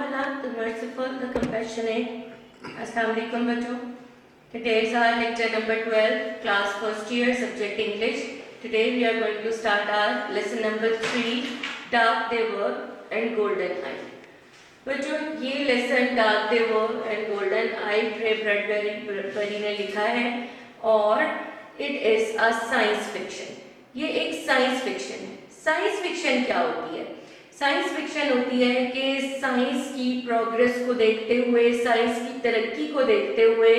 Allah, the merciful, the compassionate. Assalamu alaikum bachcho. Today is our lecture number 12, class first year, subject English. Today we are going to start our lesson number 3, Dark They Were and Golden Eye. बच्चों ये lesson dark they were and golden eye Ray Bradbury ने लिखा है और it is a science fiction. ये एक science fiction है. Science fiction क्या होती है? साइंस फिक्शन होती है कि साइंस की प्रोग्रेस को देखते हुए, साइंस की तरक्की को देखते हुए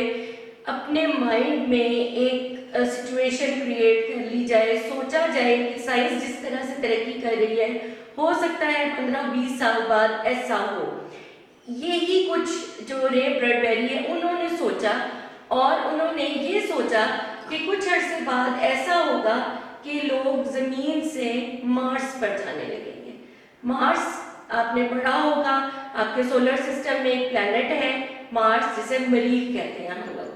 अपने माइंड में एक सिचुएशन क्रिएट कर ली जाए, सोचा जाए कि साइंस जिस तरह से तरक्की कर रही है हो सकता है 15-20 साल बाद ऐसा हो. यही कुछ जो रे ब्रैडबरी है उन्होंने सोचा और उन्होंने ये सोचा कि कुछ अर्से बाद ऐसा होगा कि लोग जमीन से मार्स पर जाने लगेंगे. मार्स आपने पढ़ा होगा, आपके सोलर सिस्टम में एक प्लैनेट है मार्स, जिसे मरीख कहते हैं हम लोग.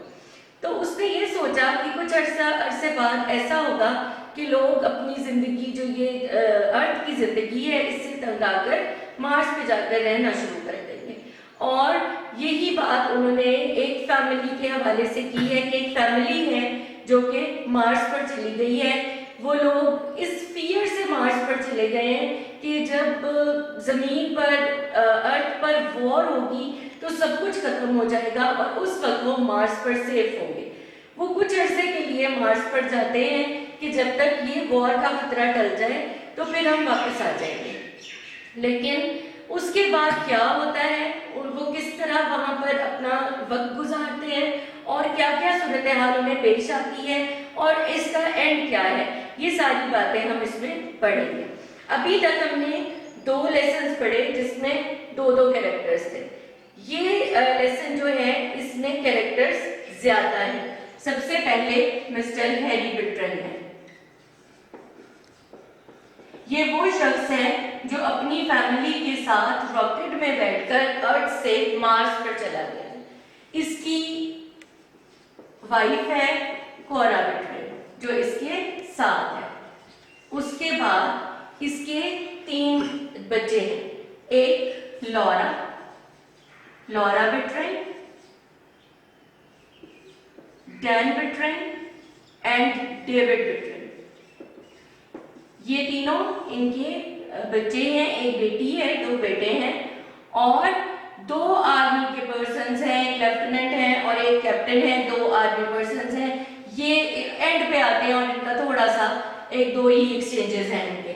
तो उसने ये सोचा कि कुछ अरसे बाद ऐसा होगा कि लोग अपनी जिंदगी जो ये अर्थ की जिंदगी है इससे तंग आकर मार्स पे जाकर रहना शुरू कर देंगे. और यही बात उन्होंने एक फैमिली के हवाले से की है कि एक फैमिली है जो कि मार्स पर चली गई है. वो लोग इस फियर से मार्स पर चले गए हैं कि जब जमीन पर अर्थ पर वॉर होगी तो सब कुछ खत्म हो जाएगा और उस वक्त वो मार्स पर सेफ होंगे. वो कुछ अरसे के लिए मार्स पर जाते हैं कि जब तक ये वॉर का खतरा टल जाए तो फिर हम वापस आ जाएंगे. लेकिन उसके बाद क्या होता है और वो किस तरह वहां पर अपना वक्त गुजारते हैं और क्या क्या सूरत हाल उन्हें पेश आती है और इसका एंड क्या है, ये सारी बातें हम इसमें पढ़ेंगे. अभी तक हमने 2 लेसन पढ़े जिसमें 2-2 कैरेक्टर्स थे. ये लेसन जो है इसमें कैरेक्टर्स ज्यादा हैं. सबसे पहले मिस्टर हैरी बिट्रन है. ये वो शख्स है जो अपनी फैमिली के साथ रॉकेट में बैठकर अर्थ से मार्स पर चला गया. इसकी वाइफ है कोरा बिट्रन जो इसके साथ है. उसके बाद इसके 3 बच्चे हैं. एक लॉरा बिट्रन, डैन बिट्रन एंड डेविड बिट्रन. ये तीनों इनके बच्चे हैं. एक बेटी है, 2 बेटे हैं और 2 आर्मी के पर्सन्स हैं. एक लेफ्टिनेंट है और एक कैप्टन है. 2 आर्मी पर्सन्स हैं. ये एंड पे आते हैं और इनका थोड़ा सा 1-2 ही एक्सचेंजेस हैं इनके.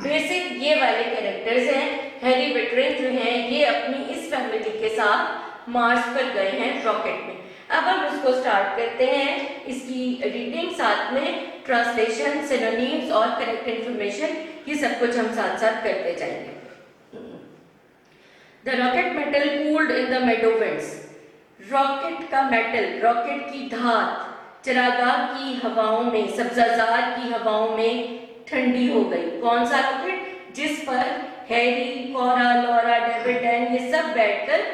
बेसिक ये वाले कैरेक्टर्स हैं. हैरी बिट्रन जो हैं ये अपनी इस फैमिली के साथ मार्स पर गए हैं रॉकेट में. अब हम इसको स्टार्ट करते हैं. इसकी रीडिंग साथ में ट्रांसलेशन, सिनोनिम्स और करेक्ट इंफॉर्मेशन, ये सब कुछ हम साथ साथ करते जाएंगे. The rocket metal cooled in the Medo winds. Rocket का मेटल, रॉकेट की धात चरागाह की हवाओं में, सब्जाजार की हवाओं में ठंडी हो गई. कौन सा रॉकेट? जिस पर हैरी, कोरा, लॉरा, डेविड, डैन ये सब बैठकर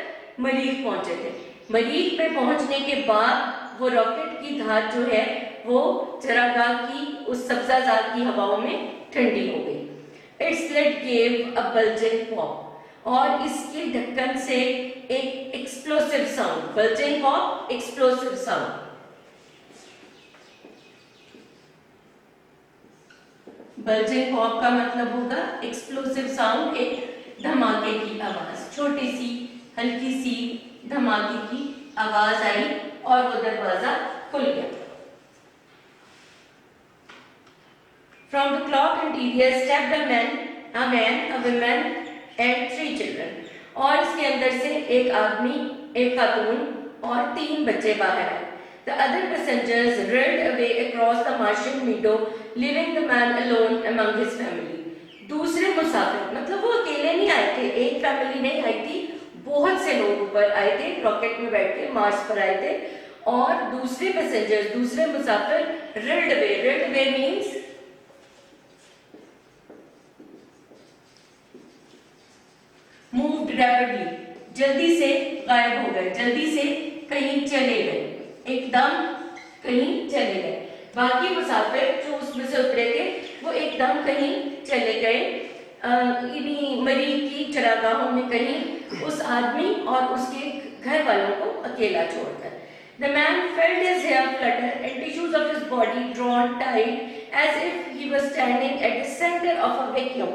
मरीख पहुंचे थे. मरीख में पहुंचने के बाद वो रॉकेट की धात जो है वो चरागाह की उस सब्जाजार की हवाओं में ठंडी हो गई. It's let gave a bulging pop और इसके ढक्कन से एक explosive sound. Bulging pop, explosive sound. Bulging pop का मतलब होगा एक्सप्लोसिव साउंड, एक धमाके की आवाज. छोटी सी हल्की सी धमाके की आवाज आई और वो दरवाजा खुल गया. From the clock interior stepped a man, a woman and 3 children. और इसके अंदर से एक आदमी, एक खातून और 3 बच्चे बाहर आए. The other passengers reeled away across the Martian meadow, leaving the man alone among his family. दूसरे मुसाफिर, मतलब वो अकेले नहीं आए थे, एक फैमिली नहीं आई थी, बहुत से लोग ऊपर आए थे, रॉकेट में बैठ के मार्स पर आए थे. और दूसरे पैसेंजर्स, दूसरे मुसाफिर रिल्ड अवे मींस मूव्ड रैपिडली, जल्दी से गायब हो गए, जल्दी से कहीं चले गए, एकदम कहीं चले गए. बाकी मुसाफिर जो उसमें से उतरे थे वो एकदम कहीं चले गए. इन्हीं मरीज की चरागाहों में कहीं उस आदमी और उसके घर वालों को अकेला छोड़कर। The man felt his hair flutter and tissues of his body drawn tight as if he was standing at the center of a vacuum.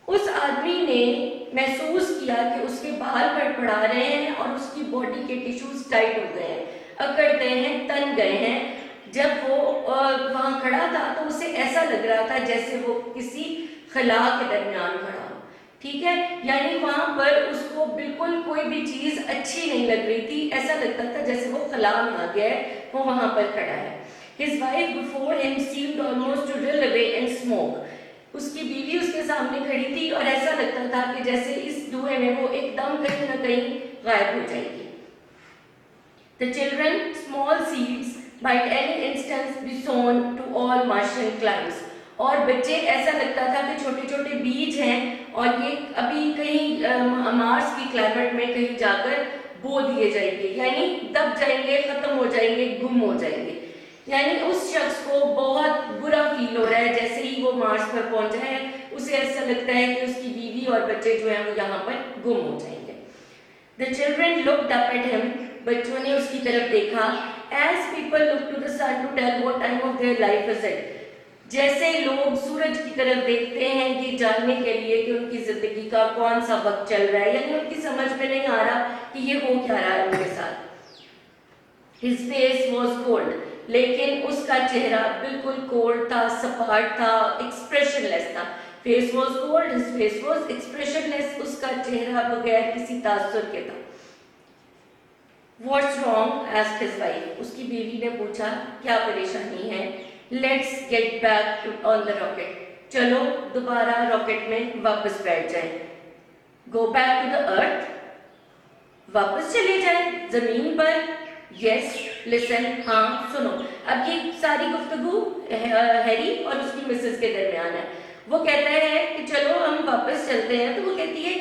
उस आदमी ने महसूस किया कि उसके बाल फड़फड़ा रहे हैं और उसकी बॉडी के टिश्यूज टाइट हो गए हैं, अकड़ गए हैं, तन गए हैं। जब वो वहाँ खड़ा था तो उसे ऐसा लग रहा था जैसे वो किसी खला के दरमियान खड़ा हो। ठीक है, यानी वहाँ पर उसको बिल्कुल कोई भी चीज अच्छी नहीं लग रही थी, ऐसा लगता था जैसे वो खला में आ गया है, वो वहाँ पर खड़ा है। His wife before him seemed almost to drill away in smoke. उसकी बीवी उसके सामने खड़ी थी और ऐसा लगता था कि जैसे इस धुएं में वो एकदम कहीं ना कहीं गायब हो जाएगी। The children, small seeds, might any instance be sown to all Martian climes. और बच्चे ऐसा लगता था कि छोटे छोटे बीज हैं और ये अभी कहीं मार्स की क्लाइमेट में कहीं जाकर बो दिए जाएंगे, यानी दब जाएंगे, खत्म हो जाएंगे, गुम हो जाएंगे। यानी उस शख्स को बहुत बुरा फील हो रहा है जैसे ही वो मार्स पर पहुंचा है, उसे ऐसा लगता है कि उसकी बीवी और बच्चे जो हैं वो यहाँ पर गुम हो जाएंगे। The children looked up at him. बच्चों ने उसकी तरफ देखा। As people look to the sun to tell what time of their life is it. जैसे लोग सूरज की तरफ देखते हैं ये जानने के लिए कि उनकी जिंदगी का कौन सा वक्त चल रहा है, यानी उनकी समझ में नहीं आ रहा कि ये हो क्या रहा है उनके साथ। His face was cold. लेकिन उसका चेहरा बिल्कुल कोल्ड था, सपाट था, एक्सप्रेशनलेस था। Face was cold, his face was expressionless, उसका चेहरा बगैर किसी तासुर के था। What's wrong? asked his wife. उसकी बीवी ने पूछा क्या परेशानी है? Let's get back on the rocket. चलो दोबारा रॉकेट में वापस बैठ जाएं। Go back to the earth. वापस चले जाएं जमीन पर। Yes, listen, हाँ सुनो। अब ये सारी गुफ्तगू हैरी और उसकी मिसेस के दरमियान है। वो कहता है कि चलो हम वापस चलते हैं, तो वो कहती है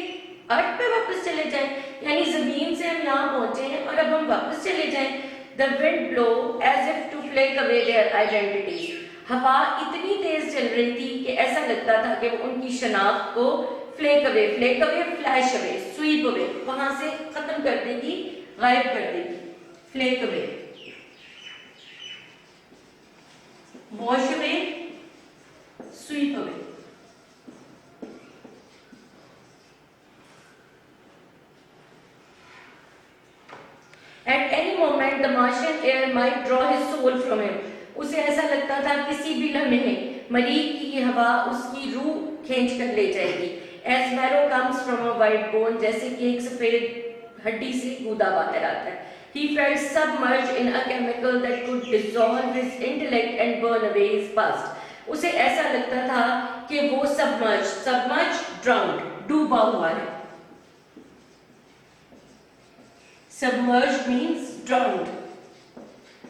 अर्थ पे वापस चले जाएं, यानी जमीन से हम यहाँ पहुंचे हैं और अब हम वापस चले जाएं। The wind blow as if to flake away their identities. हवा इतनी तेज चल रही थी कि ऐसा लगता था कि वो उनकी शनाख्त को flake away, flash away, sweep away, वहां से खत्म कर देगी, गायब कर देगी। Flake away, wash away, sweep away. At any moment, the Martian air might draw his soul from him. उसे ऐसा लगता था किसी भी लम्हे मरीज की हवा उसकी रूह खींच कर ले जाएगी। As marrow comes from a white bone, जैसे कि एक सफेद हड्डी से गूदा बाहर आता है। He felt submerged in a chemical that could dissolve his intellect and burn away his past. उसे ऐसा लगता था कि वो submerged, drowned, डूबा हुआ है। Submerged means drowned.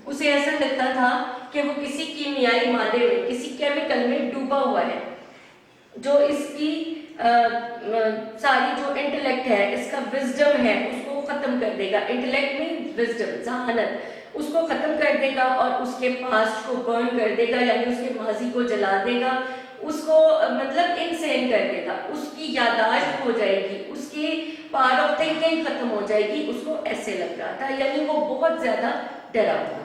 उसे ऐसा लगता था कि वो किसी कीमियाई मादे में, किसी केमिकल में डूबा हुआ है, जो इसकी सारी जो इंटेलेक्ट है, इसका विजडम है, उसको खत्म कर देगा। इंटेलेक्ट में विजडम, जहानत, उसको खत्म कर देगा और उसके पास्ट को बर्न कर देगा, यानी उसके माजी को जला देगा, उसको मतलब इनसेन कर देगा, उसकी यादाश्त हो जाएगी, उसकी पावर ऑफ थिंकिंग खत्म हो जाएगी। उसको ऐसे लग रहा था, यानी वो बहुत ज्यादा डरा हुआ था।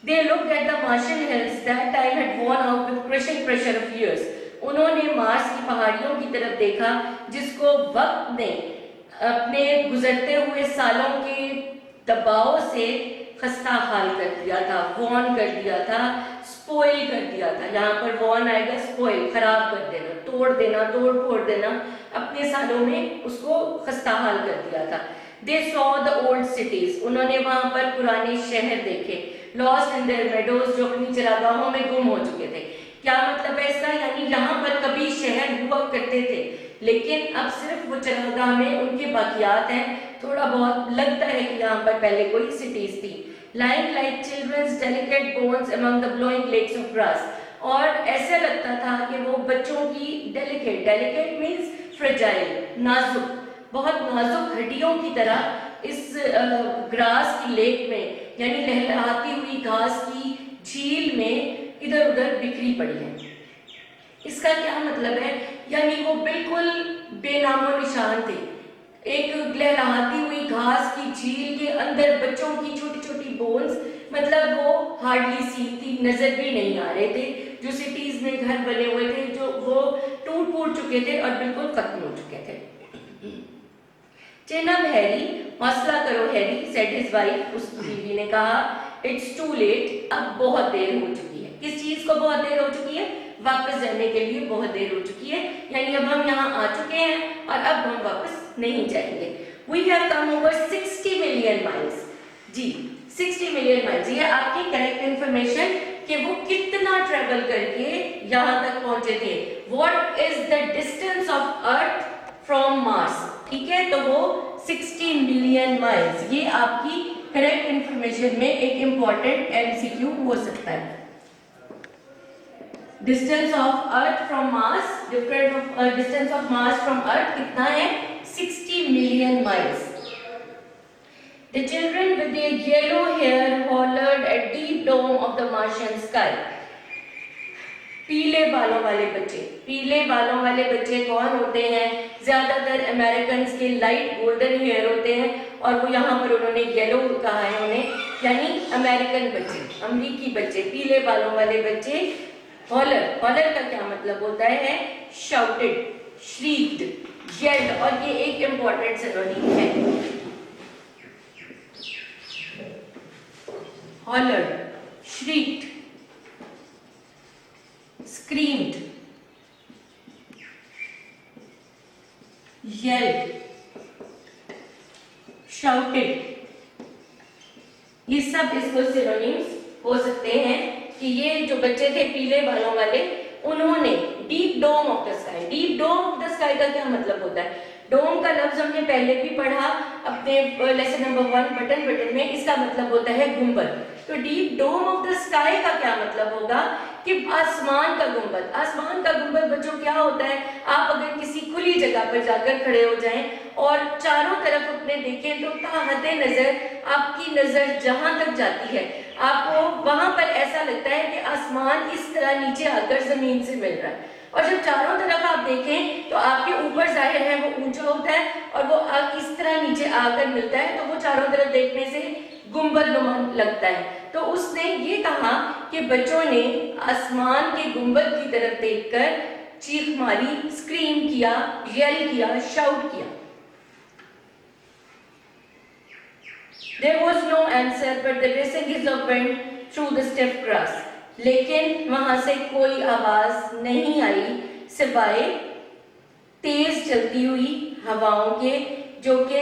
They looked at the Martian hills that time had worn out with crushing pressure of years. उन्होंने मार्स की पहाड़ियों की तरफ देखा जिसको वक्त ने अपने गुजरते हुए सालों के दबाव से खस्ता हाल कर दिया था, वॉन कर दिया था, स्पॉइल कर दिया था। यहाँ पर वॉन आएगा, स्पॉइल, खराब कर देना, तोड़ देना, तोड़ फोड़ देना, अपने सालों में उसको खस्ता हाल कर दिया था। They saw the old cities. उन्होंने वहाँ पर पुराने शहर देखे। Lost in their meadows, जो अपनी चरागाहों में गुम हो चुके थे। क्या मतलब है इसका? यानी यहाँ पर कभी शहर हुआ करते थे, लेकिन अब सिर्फ वो चरागाह में उनके बाकियात हैं। थोड़ा बहुत लगता है कि यहाँ पर पहले कोई सिटीज थी। Lying like children's delicate bones among the blowing lakes of grass. और ऐसा लगता था कि वो बच्चों की डेलिकेट मीन्स फ्रेजाइल, नाजुक, बहुत नाजुक हड्डियों की तरह इस ग्रास की लेक में, यानी लहलहाती हुई घास की झील में इधर उधर बिखरी पड़ी है। इसका क्या मतलब है? यानी वो बिल्कुल बेनामो निशान थे। एक लहराती हुई घास की झील के अंदर बच्चों की छोटी छोटी बोन्स, मतलब वो हार्डली सी थी, नजर भी नहीं आ रहे थे। जो सिटीज में घर बने हुए थे जो वो टूट फूट चुके थे और बिल्कुल खत्म हो चुके थे। चेन अप हैरी, हौसला करो हैरी, सेड हिज वाइफ, उस बीवी ने कहा, इट्स टू लेट, अब बहुत देर हो चुकी है। किस चीज को बहुत देर हो चुकी है? वापस जाने के लिए बहुत देर हो चुकी है, यानी अब हम यहाँ आ चुके हैं और अब हम वापस नहीं जाएंगे। We have come over 60 million miles। Ji 60 million miles, ये आपकी करेक्ट इंफॉर्मेशन कि वो कितना ट्रेवल करके यहाँ तक पहुंचे थे। What is the distance of Earth from Mars? ठीक है, तो वो 60 मिलियन माइल्स, ये आपकी करेक्ट इंफॉर्मेशन में एक इंपॉर्टेंट एमसीक्यू हो सकता है। Distance of earth from Mars, distance of Mars from earth कितना है? 60 million miles. The children with their yellow hair hollered at deep dome of the Martian sky। पीले बालों वाले बच्चे, पीले बालों वाले बच्चे कौन होते हैं? ज्यादातर अमेरिकन के लाइट गोल्डन हेयर होते हैं और वो यहाँ पर उन्होंने येलो कहा है उन्हें, यानी अमेरिकन बच्चे, अमेरिकी बच्चे, पीले बालों वाले बच्चे। हॉलर, हॉलर का क्या मतलब होता है? शाउटेड, श्रीक्ड, येल्ड, और ये एक इंपॉर्टेंट सिनोनिम है। hollered, shrieked, screamed, yelled, shouted, ये सब इसको सिनोनिम्स हो सकते हैं कि ये जो बच्चे थे पीले बालों वाले, उन्होंने deep dome of the sky, deep dome of the sky का क्या मतलब होता है? डोम का लफ्ज हमने पहले भी पढ़ा अपने लेसन नंबर 1 बटन में, इसका मतलब होता है गुंबद। तो deep dome of the sky का क्या मतलब होगा? कि आसमान का गुंबद। आसमान का गुंबद बच्चों क्या होता है? आप अगर किसी खुली जगह पर जाकर खड़े हो जाएं और चारों तरफ अपने देखें तो ताहते नजर आपकी नजर जहां तक जाती है, आपको वहां पर ऐसा लगता है कि आसमान इस तरह नीचे आकर जमीन से मिल रहा है। और जब चारों तरफ आप देखें तो आपके ऊपर जाहिर है वो ऊंचा होता है और वो इस तरह नीचे आकर मिलता है, तो वो चारों तरफ देखने से गुंबद नुमा लगता है। तो उसने ये कहा कि बच्चों ने आसमान के गुंबद की तरफ देखकर चीख मारी, स्क्रीम किया, येल किया, शाउट किया। There was no answer but the racing of wind through the stiff grass। लेकिन वहां से कोई आवाज नहीं आई सिवाय तेज चलती हुई हवाओं के, जो कि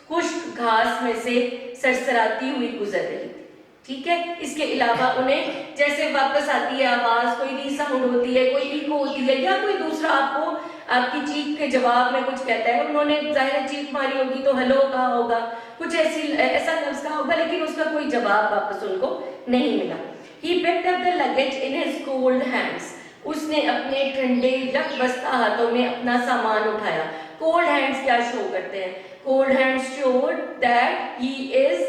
खुश्क घास में से सरसराती हुई गुजर रही थी। ठीक है, इसके अलावा उन्हें जैसे वापस आती है आवाज, कोई रीसाउंड होती है, कोई इको होती है, या कोई दूसरा आपको आपकी चीख के जवाब में कुछ कहता है, उन्होंने जाहिर चीख मारी होगी तो हेलो कहा होगा, कुछ ऐसा लफ्ज कहा होगा, लेकिन उसका कोई जवाब वापस उनको नहीं मिला। He picked up the luggage in his cold hands। उसने अपने ठंडे यकबस्ता हाथों में अपना सामान उठाया। Cold hands क्या शो करते हैं? Cold hands showed that he is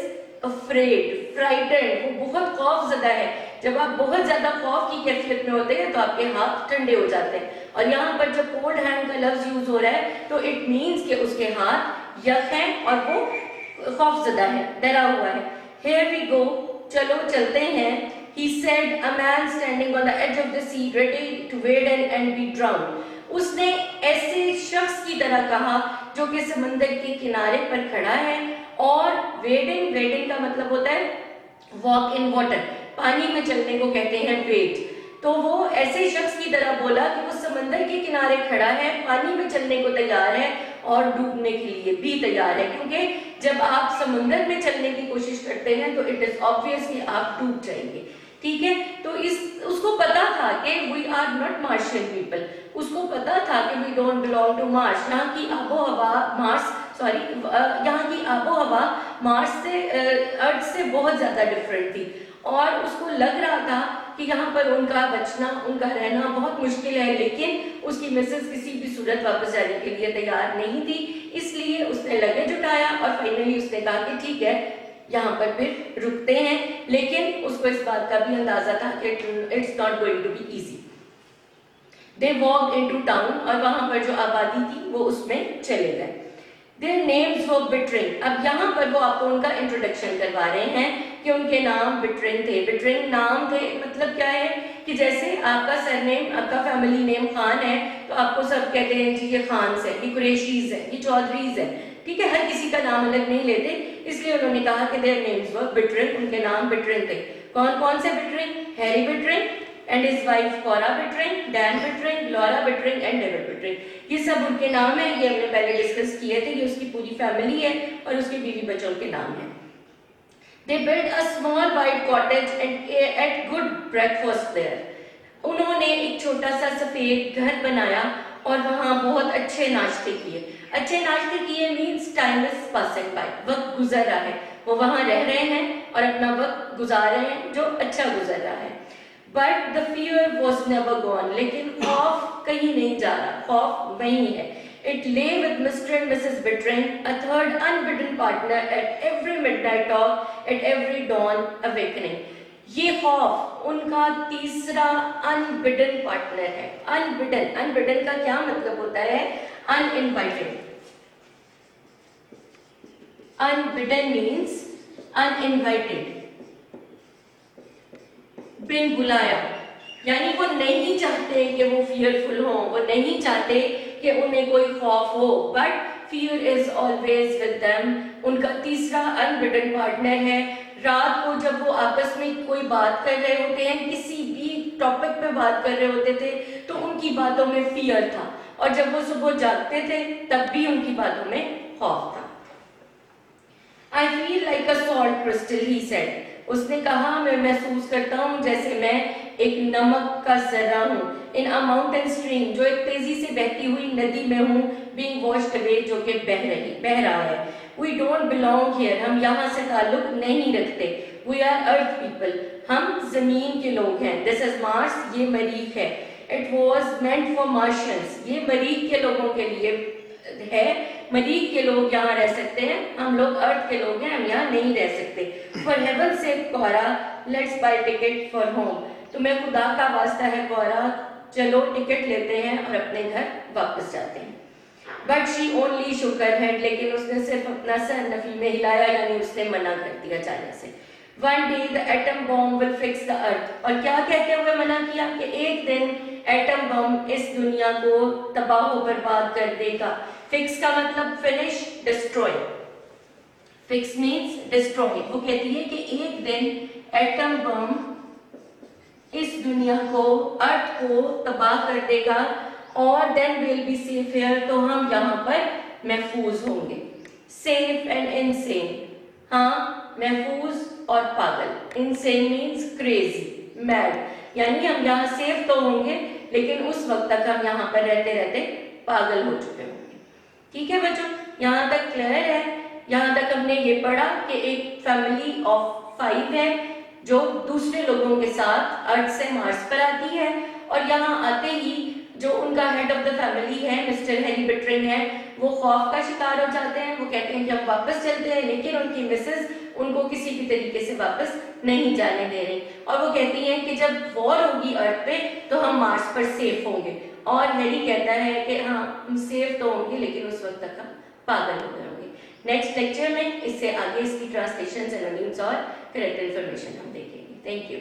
afraid, frightened। वो बहुत खौफजदा है। जब आप बहुत ज्यादा खौफ की कैफियत में होते हैं तो आपके हाथ ठंडे हो जाते हैं, और यहाँ पर जब cold hand का लफ्ज यूज हो रहा है तो इट मीन्स कि उसके हाथ यक हैं और वो खौफजदा है, डरा हुआ है। Here we go, चलो चलते हैं। He said, a man standing on the edge of the sea, ready to wade in and be drowned। उसने ऐसे शख्स की तरह कहा जो कि समंदर के किनारे पर खड़ा है, और वेडिंग, वेडिंग का मतलब होता है वॉक इन वाटर, पानी में चलने को कहते हैं वेड। तो वो ऐसे शख्स की तरह बोला कि वो समंदर के किनारे खड़ा है, पानी में चलने को तैयार है और डूबने के लिए भी तैयार है, क्योंकि जब आप समंदर में चलने की कोशिश करते हैं तो इट इज ऑब्वियस कि आप डूब जाएंगे। ठीक है, तो उसको पता था कि we are not Martian people, उसको पता था कि we don't belong to Mars. यहाँ की आबो हवा यहाँ की आबो हवा मार्स से, अर्थ से बहुत ज्यादा डिफरेंट थी, और उसको लग रहा था कि यहाँ पर उनका बचना, उनका रहना बहुत मुश्किल है, लेकिन उसकी मिसेस किसी भी सूरत वापस जाने के लिए तैयार नहीं थी। इसलिए उसने लगेज उठाया और फाइनली उसने कहा कि ठीक है, यहाँ पर फिर रुकते हैं, लेकिन उसको इस बात का भी अंदाजा था कि it's not going to be easy. They walk into town, और वहां पर जो आबादी थी वो उसमें चले गए। Their names were Bittring। अब यहाँ पर वो आपको उनका इंट्रोडक्शन करवा रहे हैं कि उनके नाम बिट्रिंग थे। बिट्रिंग नाम थे मतलब क्या है कि जैसे आपका सरनेम, आपका फैमिली नेम खान है तो आपको सब कहते हैं जी ये खान है, ये कुरैशीज है, ये चौधरीज है, ठीक है, हर किसी का नाम अलग नहीं लेते, इसलिए उन्होंने कहा कि देयर नेम्स वर बिट्रिंग, उनके नाम बिट्रिंग थे। कौन कौन से Bittering? Harry Bittering and his wife Cora Bittring, Dan Bittring, Laura Bittring and David Bittring। ये सब उनके नाम है, ये हमने पहले डिस्कस किए थे, ये उसकी पूरी फैमिली है और उसके बीवी बच्चों के नाम है। They built a small white cottage and ate good breakfast there। उन्होंने एक छोटा सा सफेद घर बनाया और वहाँ बहुत अच्छे नाश्ते किए। अच्छे नाश्ते किए means time is passing by, वक्त गुजर रहा है, वो वहाँ रह रहे हैं और अपना वक्त गुजार रहे हैं जो अच्छा गुजर रहा है। But the fear was never gone, लेकिन खौफ कहीं नहीं जा रहा, खौफ वहीं है। It lay with Mr and Mrs Bittering, a third unbidden partner at every midnight talk, at every dawn awakening. ये खौफ उनका तीसरा अनबिडन पार्टनर है। अनबिडन, अनबिडन का क्या मतलब होता है? अनइनवाइटेड। अनबिडन मीन्स अनइनवाइटेड, बिन बुलाया, यानी वो नहीं चाहते कि वो फियरफुल हो, वो नहीं चाहते कि उन्हें कोई खौफ हो, but fear is always with them. उनका तीसरा अनबिडन पार्टनर है। रात को जब वो आपस में कोई बात कर रहे होते हैं, किसी भी टॉपिक पे बात कर रहे होते थे तो उनकी बातों में फियर था, और जब वो सुबह जागते थे तब भी उनकी बातों में खौफ था। I feel like a salt crystal, he said। उसने कहा मैं महसूस करता हूँ जैसे मैं एक नमक का जर्रा हूँ। इन अ माउंटेन स्ट्रीम, जो एक तेजी से बहती हुई नदी में हूँ। बीइंग वॉश्ड अवे, जो कि बह रहा है। वी डोंट बिलोंग हियर, हम यहाँ से ताल्लुक नहीं रखते। वी आर अर्थ पीपल, हम जमीन के लोग हैं। दिस इज मार्स, ये मरीख है। It was meant for Martians, ये मरीख के लोगों के लिए है। मरीख के लोग यहाँ रह सकते हैं, हम लोग अर्थ के लोग हैं, हम यहाँ नहीं रह सकते। फॉर हेवन से कोरा, let's buy ticket for home. तुम्हें खुदा का वास्ता है कोरा, चलो टिकट लेते हैं और अपने घर वापस जाते हैं। But she only shook her head, लेकिन उसने सिर्फ अपना सर नफी में हिलाया, यानी उसने मना कर दिया जाने से। One day the atom bomb will fix the earth, और क्या कहते हुए मना किया कि एक दिन एटम बम इस दुनिया को तबाह बर्बाद कर देगा। फिक्स का मतलब finish, destroy. Fix means destroy. वो कहती है कि एक दिन एटम बम इस दुनिया को, अर्थ को तबाह कर देगा, और then will be safe here, तो हम यहाँ पर महफूज होंगे। सेफ एंड इनसेन, हाँ, महफूज और पागल। इनसेन मीन्स क्रेजी, मैड, यानी हम यहाँ सेफ तो होंगे लेकिन उस वक्त तक हम यहाँ पर रहते रहते पागल हो चुके होंगे। ठीक है बच्चों, यहाँ तक क्लियर है? यहाँ तक हमने ये पढ़ा कि एक फैमिली ऑफ 5 है जो दूसरे लोगों के साथ अर्थ से मार्स पर आती है, और यहाँ आते ही जो उनका हेड ऑफ द फैमिली है मिस्टर हैरी बिट्रिंग है, वो खौफ का शिकार हो जाते हैं। वो कहते हैं कि हम वापस चलते हैं, लेकिन उनकी मिसेस उनको किसी भी तरीके से वापस नहीं जाने दे रही, और वो कहती हैं कि जब वॉर होगी अर्थ पे तो हम मार्स पर सेफ होंगे। और हैरी कहता है कि हाँ हम सेफ तो होंगे लेकिन उस वक्त तक हम पागल हो गए होंगे। नेक्स्ट लेक्चर में इससे आगे इसकी ट्रांसलेशन, सिनोनिम्स और करेक्ट इन्फॉर्मेशन हम देखेंगे। Thank you.